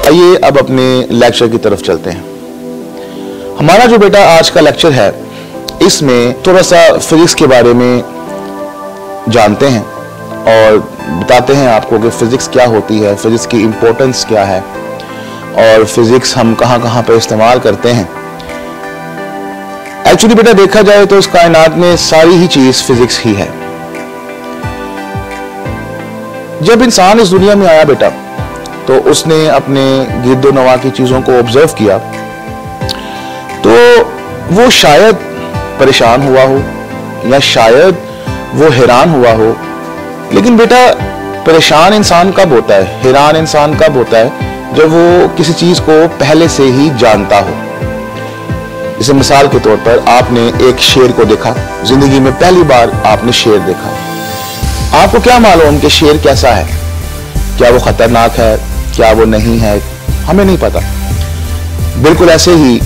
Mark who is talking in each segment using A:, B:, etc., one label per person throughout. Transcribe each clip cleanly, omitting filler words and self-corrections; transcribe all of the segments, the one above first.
A: आइए अब अपने लेक्चर की तरफ चलते हैं। हमारा जो बेटा आज का लेक्चर है, इसमें थोड़ा सा फिजिक्स के बारे में जानते हैं और बताते हैं आपको कि फिजिक्स क्या होती है, फिजिक्स की इम्पोर्टेंस क्या है और फिजिक्स हम कहाँ कहाँ पे इस्तेमाल करते हैं। एक्चुअली बेटा देखा जाए तो इस कायनात में सारी ही चीज फिजिक्स ही है। जब इंसान इस दुनिया में आया बेटा, तो उसने अपने गिरदोनवा की चीजों को ऑब्जर्व किया, तो वो शायद परेशान हुआ हो या शायद वो हैरान हुआ हो। लेकिन बेटा परेशान इंसान कब होता है, हैरान इंसान कब होता है? जब वो किसी चीज को पहले से ही जानता हो। जैसे मिसाल के तौर पर आपने एक शेर को देखा, जिंदगी में पहली बार आपने शेर देखा। आपको क्या मालूम कि शेर कैसा है, क्या वो खतरनाक है, क्या वो नहीं है, हमें नहीं पता। बिल्कुल ऐसे ही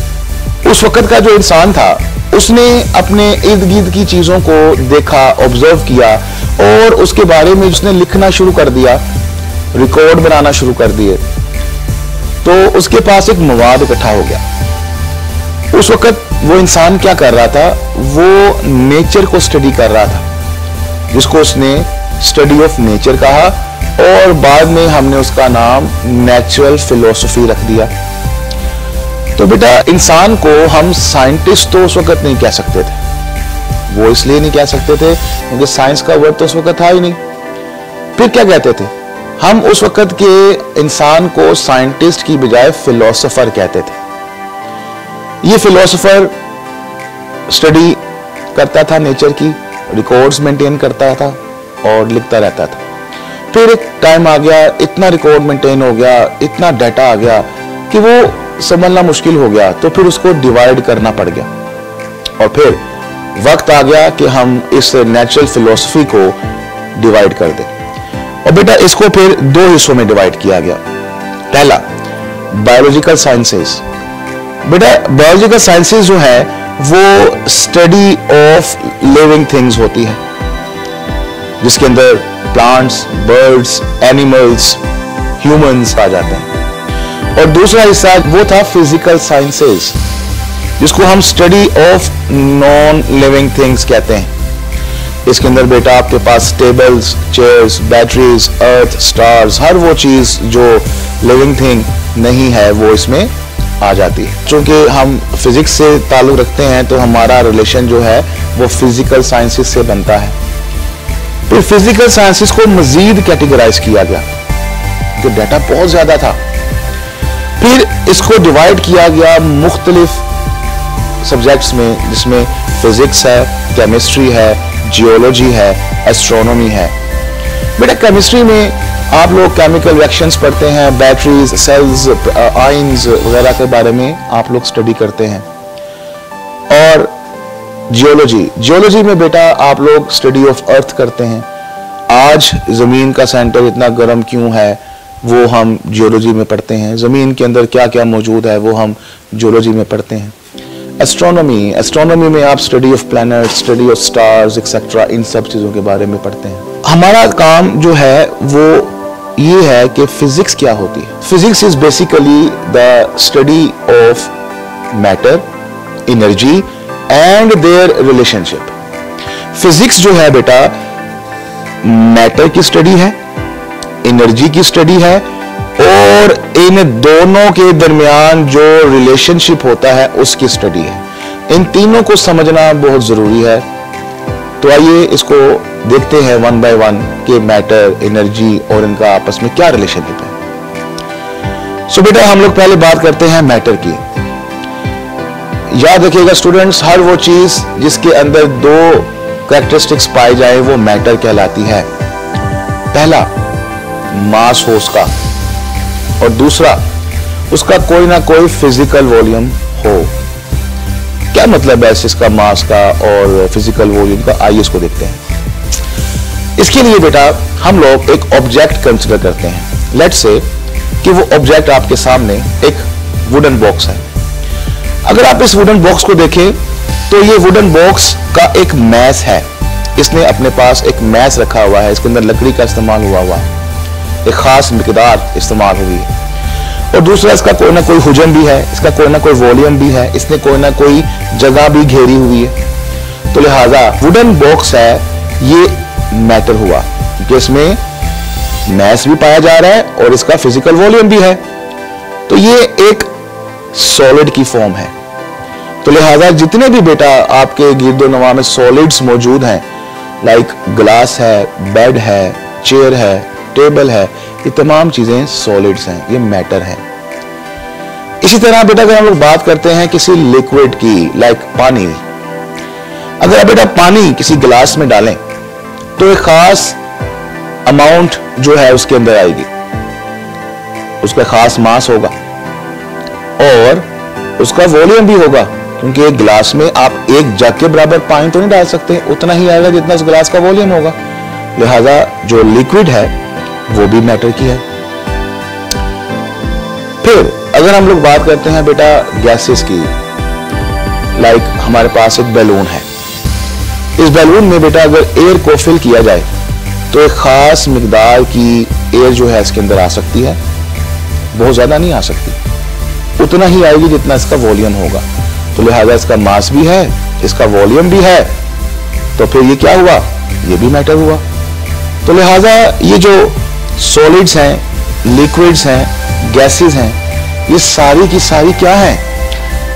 A: उस वक्त का जो इंसान था, उसने अपने इर्द गिर्द की चीजों को देखा, ऑब्जर्व किया और उसके बारे में उसने लिखना शुरू कर दिया, रिकॉर्ड बनाना शुरू कर दिए। तो उसके पास एक मवाद इकट्ठा हो गया। उस वक्त वो इंसान क्या कर रहा था, वो नेचर को स्टडी कर रहा था, जिसको उसने स्टडी ऑफ नेचर कहा और बाद में हमने उसका नाम नेचुरल फिलोसफी रख दिया। तो बेटा इंसान को हम साइंटिस्ट तो उस वक्त नहीं कह सकते थे। वो इसलिए नहीं कह सकते थे क्योंकि साइंस का वर्ड तो उस वक्त था ही नहीं। फिर क्या कहते थे? हम उस वक्त के इंसान को साइंटिस्ट की बजाय फिलोसोफर कहते थे। ये फिलोसोफर स्टडी करता था नेचर की, रिकॉर्ड्स मेंटेन करता था और लिखता रहता था। फिर एक टाइम आ गया, इतना रिकॉर्ड मेंटेन हो गया, इतना डाटा आ गया कि वो समझना मुश्किल हो गया। तो फिर उसको डिवाइड करना पड़ गया और फिर वक्त आ गया कि हम इस नेचुरल फिलोसफी को डिवाइड कर दें। और बेटा इसको फिर दो हिस्सों में डिवाइड किया गया। पहला बायोलॉजिकल साइंसेस। बेटा बायोलॉजिकल साइंसेस जो है वो स्टडी ऑफ लिविंग थिंग्स होती है, जिसके अंदर प्लांट्स, बर्ड्स, एनिमल्स, ह्यूमंस आ जाते हैं। और दूसरा हिस्सा वो था फिजिकल साइंसेस, जिसको हम study of non living things कहते हैं। इसके अंदर बेटा आपके पास टेबल्स, चेयर्स, बैटरीज, अर्थ, स्टार्स, हर वो चीज जो लिविंग थिंग नहीं है वो इसमें आ जाती है। क्योंकि हम फिजिक्स से ताल्लुक रखते हैं तो हमारा रिलेशन जो है वो फिजिकल साइंसेस से बनता है। फिर फिजिकल साइंसेस को मजीद कैटेगराइज किया गया, जो डाटा बहुत ज्यादा था। फिर इसको डिवाइड किया गया मुख्तलिफ सब्जेक्ट्स में, जिसमें फिजिक्स है, केमिस्ट्री है, जियोलॉजी है, एस्ट्रोनॉमी है। बेटा केमिस्ट्री में आप लोग केमिकल रिएक्शंस पढ़ते हैं, बैटरीज, सेल्स, आयंस वगैरह के बारे में आप लोग स्टडी करते हैं। और जियोलॉजी में बेटा आप लोग स्टडी ऑफ अर्थ करते हैं। आज जमीन का सेंटर इतना गर्म क्यों है वो हम जियोलॉजी में पढ़ते हैं। जमीन के अंदर क्या क्या मौजूद है वो हम जियोलॉजी में पढ़ते हैं। एस्ट्रोनॉमी में आप study of planet, study of stars etcetera, इन सब चीजों के बारे में पढ़ते हैं। हमारा काम जो है वो ये है कि फिजिक्स क्या होती है। Physics is basically the study of matter, energy and their relationship. Physics जो है बेटा मैटर की स्टडी है, एनर्जी की स्टडी है और इन दोनों के दरमियान जो रिलेशनशिप होता है उसकी स्टडी है। इन तीनों को समझना बहुत जरूरी है। तो आइए इसको देखते हैं वन बाय वन कि मैटर, एनर्जी और इनका आपस में क्या रिलेशनशिप है। सो बेटा हम लोग पहले बात करते हैं मैटर की। याद रखिएगा स्टूडेंट्स, हर वो चीज जिसके अंदर दो कैरेक्टरिस्टिक्स पाई जाए वो मैटर कहलाती है। पहला मास हो उसका और दूसरा उसका कोई ना कोई फिजिकल वॉल्यूम हो। क्या मतलब है इसका मास का और फिजिकल वॉल्यूम का? आइए इसको देखते हैं। इसके लिए बेटा हम लोग एक ऑब्जेक्ट कंसीडर करते हैं। लेट्स से कि वो ऑब्जेक्ट आपके सामने एक वुडन बॉक्स है। अगर आप इस वुडन बॉक्स को देखें तो ये वुडन बॉक्स का एक मैस है। इसने अपने पास एक मैस रखा हुआ है, इसके अंदर लकड़ी का इस्तेमाल हुआ है, एक खास मिकदार इस्तेमाल हुई है। और दूसरा इसका कोई ना कोई हुजम भी है, इसका कोई ना कोई वॉल्यूम भी है, इसने कोई ना कोई जगह भी घेरी हुई है। तो लिहाजा वुडन बॉक्स है ये मैटर हुआ, क्योंकि इसमें मैस भी पाया जा रहा है और इसका फिजिकल वॉल्यूम भी है। तो ये एक सॉलिड की फॉर्म है। तो लिहाजा जितने भी बेटा आपके गिरदोनवा में सॉलिड्स मौजूद हैं, लाइक ग्लास है, बेड है, चेयर है, टेबल है, ये तमाम चीजें सॉलिड्स हैं, ये मैटर है। इसी तरह बेटा अगर हम लोग बात करते हैं किसी लिक्विड की, लाइक पानी, अगर आप बेटा पानी किसी गिलास में डालें तो एक खास अमाउंट जो है उसके अंदर आएगी, उसका खास मास होगा और उसका वॉल्यूम भी होगा, क्योंकि एक गिलास में आप एक जग के बराबर पानी तो नहीं डाल सकते, उतना ही आएगा जितना उस गिलास का वॉल्यूम होगा। लिहाजा जो लिक्विड है वो भी मैटर की है। फिर अगर हम लोग बात करते हैं बेटा गैसेस की, लाइक हमारे पास एक बैलून है, इस बैलून में बेटा अगर एयर को फिल किया जाए तो एक खास मिकदार की एयर जो है इसके अंदर आ सकती है, बहुत ज्यादा नहीं आ सकती, उतना ही आएगी जितना इसका वॉल्यूम होगा। तो लिहाजा इसका मास भी है, इसका वॉल्यूम भी है, तो फिर ये क्या हुआ, ये भी मैटर हुआ। तो लिहाजा ये जो सॉलिड्स हैं, लिक्विड्स हैं, गैसेस हैं, ये सारी की सारी क्या हैं,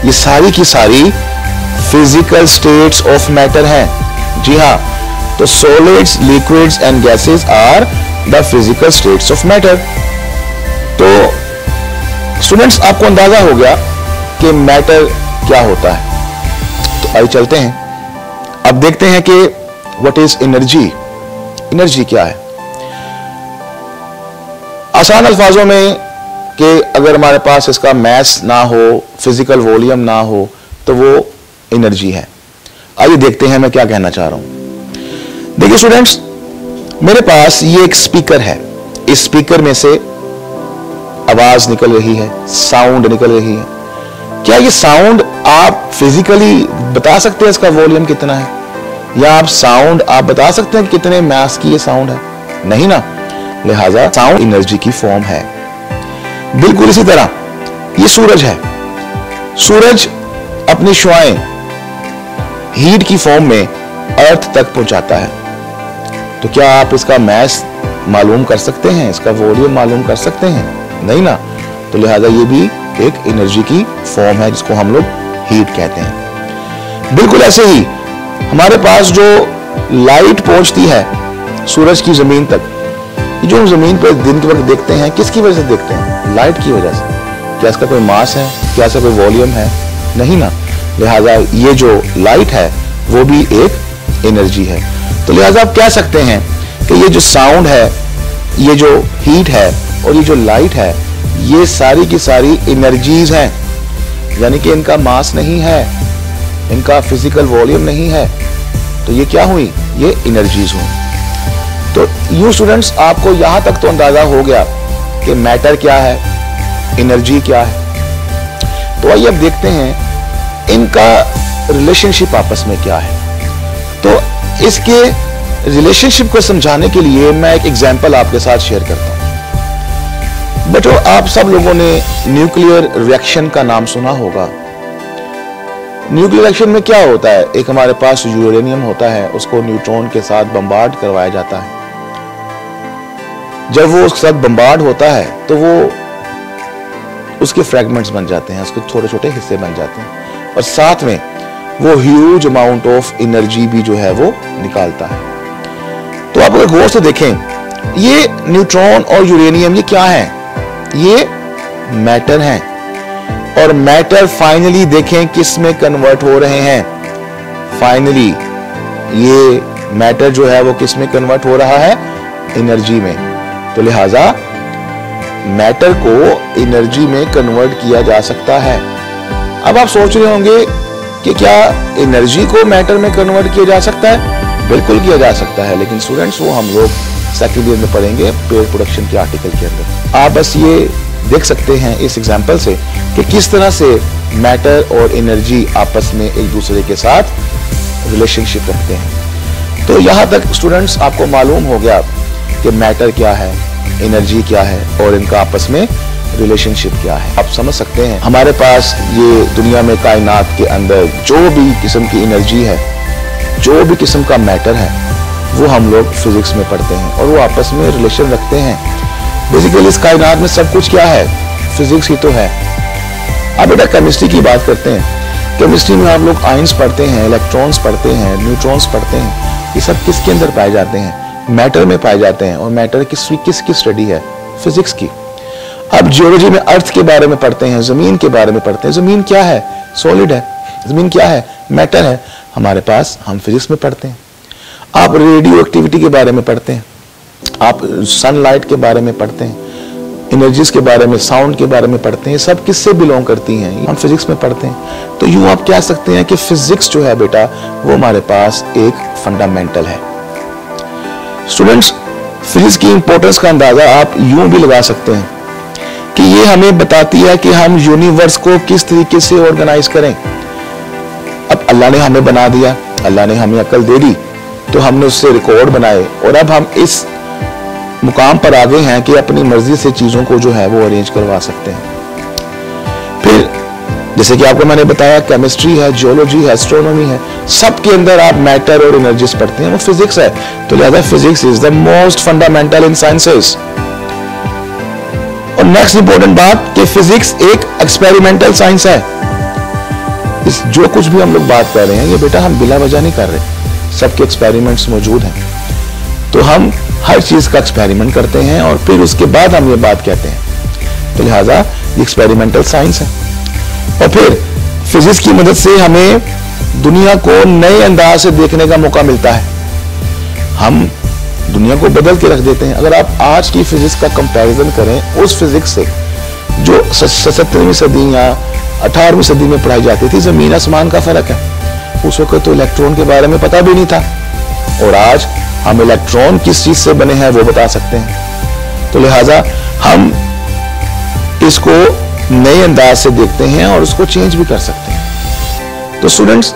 A: ये सारी की सारी फिजिकल स्टेट्स ऑफ मैटर हैं। जी हाँ, तो solids, liquids and gases are the physical states of matter. तो स्टूडेंट्स आपको अंदाजा हो गया कि मैटर क्या होता है। तो आइए चलते हैं, अब देखते हैं कि व्हाट इज एनर्जी, एनर्जी क्या है। आसान अल्फाजों में कि अगर हमारे पास इसका मैस ना हो, फिजिकल वॉल्यूम ना हो, तो वो एनर्जी है। आइए देखते हैं मैं क्या कहना चाह रहा हूं। देखिए स्टूडेंट्स, मेरे पास ये एक स्पीकर है, इस स्पीकर में से आवाज निकल रही है, साउंड निकल रही है। क्या ये साउंड आप फिजिकली बता सकते हैं इसका वॉल्यूम कितना है, या आप साउंड आप बता सकते हैं कितने मास की ये साउंड है? नहीं ना। लिहाजा साउंड एनर्जी की फॉर्म है। बिल्कुल इसी तरह ये सूरज है, सूरज अपनी शुआएं हीट की फॉर्म में अर्थ तक पहुंचाता है। तो क्या आप इसका मास मालूम कर सकते हैं, इसका वॉल्यूम मालूम कर सकते हैं? नहीं ना। तो लिहाजा ये भी एक एनर्जी की फॉर्म है जिसको हम लोग हीट कहते हैं। बिल्कुल ऐसे ही हमारे पास जो लाइट पहुंचती है सूरज की जमीन तक, जो हम जमीन पर दिन के वक्त देखते हैं, किसकी वजह से देखते हैं? लाइट की वजह से। क्या इसका कोई मास है, क्या इसका कोई वॉल्यूम है? नहीं ना। लिहाजा ये जो लाइट है वो भी एक एनर्जी है। तो लिहाजा आप कह सकते हैं कि ये जो साउंड है, ये जो हीट है और ये जो लाइट है, ये सारी की सारी एनर्जीज हैं, यानी कि इनका मास नहीं है, इनका फिजिकल वॉल्यूम नहीं है। तो ये क्या हुई? ये एनर्जीज हुई। तो यू स्टूडेंट्स आपको यहां तक तो अंदाजा हो गया कि मैटर क्या है, एनर्जी क्या है। तो आइए अब देखते हैं इनका रिलेशनशिप आपस में क्या है। तो इसके रिलेशनशिप को समझाने के लिए मैं एक एग्जांपल आपके साथ शेयर करता हूं। बच्चों, आप सब लोगों ने न्यूक्लियर रिएक्शन का नाम सुना होगा। न्यूक्लियर रिएक्शन में क्या होता है? एक हमारे पास यूरेनियम होता है, उसको न्यूट्रॉन के साथ बम्बार्ड करवाया जाता है। जब वो उसके साथ बम्बार्ड होता है तो वो उसके फ्रैगमेंट्स बन जाते हैं, उसके छोटे छोटे हिस्से बन जाते हैं, और साथ में वो ह्यूज अमाउंट ऑफ एनर्जी भी जो है वो निकालता है। तो आप अगर गौर से देखें, ये न्यूट्रॉन और यूरेनियम ये क्या है? ये मैटर हैं। और मैटर फाइनली देखें किस में कन्वर्ट हो रहे हैं? फाइनली ये मैटर जो है वो किस में कन्वर्ट हो रहा है? एनर्जी में। तो लिहाजा मैटर को एनर्जी में कन्वर्ट किया जा सकता है। अब आप सोच रहे होंगे कि क्या एनर्जी को मैटर में कन्वर्ट किया जा सकता है? बिल्कुल किया जा सकता है, लेकिन स्टूडेंट्स वो हम लोग सेकंड ईयर में पढ़ेंगे पेयर प्रोडक्शन के आर्टिकल के अंदर। आप बस ये देख सकते हैं इस एग्जांपल से कि किस तरह से मैटर और एनर्जी आपस में एक दूसरे के साथ रिलेशनशिप रखते हैं। तो यहां तक स्टूडेंट्स आपको मालूम हो गया कि मैटर क्या है, एनर्जी क्या है और इनका आपस में रिलेशनशिप क्या है। आप समझ सकते हैं हमारे पास ये दुनिया में कायनात के अंदर जो भी किस्म की एनर्जी है, जो भी किस्म का मैटर है, वो हम लोग फिजिक्स में पढ़ते हैं और वो आपस में रिलेशन रखते हैं। बेसिकली इस कायनात में सब कुछ क्या है, फिजिक्स ही तो है। अब बेटा केमिस्ट्री की बात करते हैं। केमिस्ट्री में आप लोग आयंस पढ़ते हैं, इलेक्ट्रॉन्स पढ़ते हैं, न्यूट्रॉन्स पढ़ते हैं। ये सब किसके अंदर पाए जाते हैं, मैटर में पाए जाते हैं। और मैटर किसकी स्टडी है, फिजिक्स की। अब जियोलॉजी में अर्थ के बारे में पढ़ते हैं, जमीन के बारे में पढ़ते हैं। जमीन क्या है, सॉलिड है। जमीन क्या है, मैटर है हमारे पास, हम फिजिक्स में पढ़ते हैं। आप रेडियो एक्टिविटी के बारे में पढ़ते हैं, आप सनलाइट के बारे में पढ़ते हैं, एनर्जीज के बारे में, साउंड के बारे में पढ़ते हैं। सब किससे बिलोंग करती हैं, हम फिजिक्स में पढ़ते हैं। तो यूं आप कह सकते हैं कि फिजिक्स जो है बेटा वो हमारे पास एक फंडामेंटल है। स्टूडेंट्स, फिजिक्स की इंपॉर्टेंस का अंदाजा आप यूं भी लगा सकते हैं कि ये हमें बताती है कि हम यूनिवर्स को किस तरीके से ऑर्गेनाइज करें। अब अल्लाह ने हमें बना दिया, अल्लाह ने हमें अकल दे दी, तो हमने उससे रिकॉर्ड बनाए और अब हम इस मुकाम पर आ गए हैं कि अपनी मर्जी से चीजों को जो है वो अरेंज करवा सकते हैं। फिर जैसे कि आपको मैंने बताया, केमिस्ट्री है, जियोलॉजी है, एस्ट्रोनॉमी है, सबके अंदर आप मैटर और एनर्जीज पढ़ते हैं, वो फिजिक्स है। तो लिहाजा physics is the most fundamental in sciences. और नेक्स्ट इंपॉर्टेंट बात कि फिजिक्स एक एक्सपेरिमेंटल साइंस है। इस जो कुछ भी हम लोग बात कर रहे हैं ये बेटा हम बिला वजह नहीं कर रहे, सबके एक्सपेरिमेंट्स मौजूद हैं। तो हम हर चीज का एक्सपेरिमेंट करते हैं और फिर उसके बाद हम ये बात कहते हैं। तो लिहाजा ये एक्सपेरिमेंटल साइंस है। और फिर फिजिक्स की मदद से हमें दुनिया को नए अंदाज से देखने का मौका मिलता है। हम दुनिया को बदल के रख देते हैं। अगर आप आज की फिजिक्स का कंपैरिजन करें उस फिजिक्स से जो 17वीं सदी या 18वीं सदी में पढ़ाई जाती थी, जमीन आसमान का फर्क है। उस वक्त तो इलेक्ट्रॉन के बारे में पता भी नहीं था और आज हम इलेक्ट्रॉन किस चीज से बने हैं वो बता सकते हैं। तो लिहाजा हम इसको नए अंदाज से देखते हैं और उसको चेंज भी कर सकते हैं। तो स्टूडेंट्स,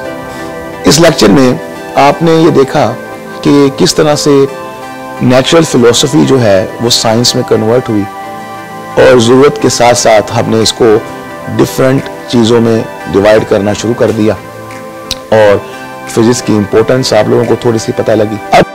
A: इस लेक्चर में आपने ये देखा कि किस तरह से नेचुरल फिलॉसफी जो है वो साइंस में कन्वर्ट हुई और जरूरत के साथ साथ हमने इसको डिफरेंट चीजों में डिवाइड करना शुरू कर दिया और फिजिक्स की इंपॉर्टेंस आप लोगों को थोड़ी सी पता लगी। अब